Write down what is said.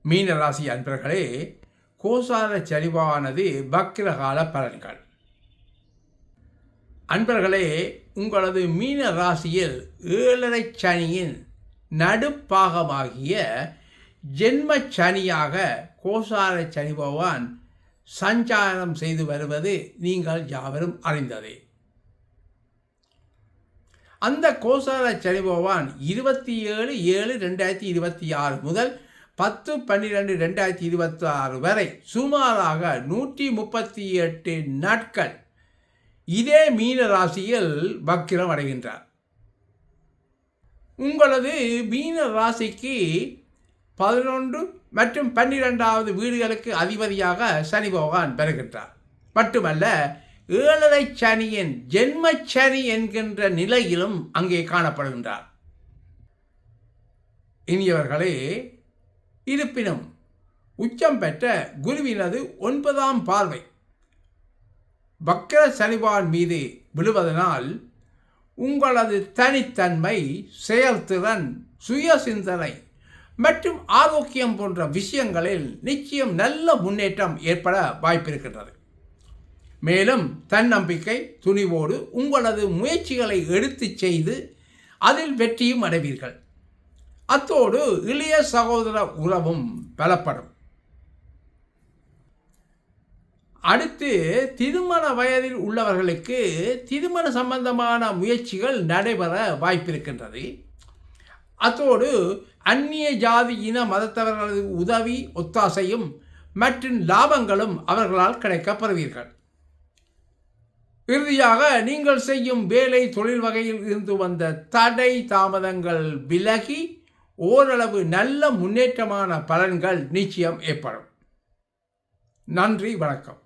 மீனராசி அன்பர்களே, கோசார சரிவானது வக்கிரகால பலன்கள். அன்பர்களே, உங்களது மீன ராசியில் 7.5 சனியின் நடுப்பாகமாகிய ஜென்ம சனியாக கோசார சனி பகவான் சஞ்சாரம் செய்து வருவது நீங்கள் யாவரும் அறிந்ததே. அந்த கோசார சனி பகவான் 27/7/2026 முதல் 10/12/2026 வரை சுமாராக 138 நாட்கள் இதே மீன ராசியில் வக்கிரம் அடைகின்றார். உங்களது மீன ராசிக்கு 11 மற்றும் 12வது வீடுகளுக்கு அதிபதியாக சனி பகவான் பெறுகின்றார். மட்டுமல்ல, 7.5 சனியின் ஜென்ம சனி என்கின்ற நிலையிலும் அங்கே காணப்படுகின்றார். இனியவர்களே, இருப்பினும் உச்சம் பெற்ற குருவினது 9ஆம் பார்வை வக்கிர சனிபான் மீது விழுவதனால் உங்களது தனித்தன்மை, செயல்திறன், சுய சிந்தனை மற்றும் ஆரோக்கியம் போன்ற விஷயங்களில் நிச்சயம் நல்ல முன்னேற்றம் ஏற்பட வாய்ப்பிருக்கின்றது. மேலும் தன்னம்பிக்கை, துணிவோடு உங்களது முயற்சிகளை எடுத்து செய்து அதில் வெற்றியும் அடைவீர்கள். அத்தோடு இளைய சகோதர உறவும் பலப்படும். அடுத்து, திருமண வயதில் உள்ளவர்களுக்கு திருமண சம்பந்தமான முயற்சிகள் நடைபெற வாய்ப்பிருக்கின்றது. அத்தோடு அந்நிய ஜாதி இன மதத்தவர்களது உதவி, ஒத்தாசையும் மற்றும் லாபங்களும் அவர்களால் கிடைக்கப்பெறுவீர்கள். இறுதியாக, நீங்கள் செய்யும் வேலை தொழில் வகையில் இருந்து வந்த தடை தாமதங்கள் விலகி ஓரளவு நல்ல முன்னேற்றமான பலன்கள் நிச்சயம் ஏற்படும். நன்றி, வணக்கம்.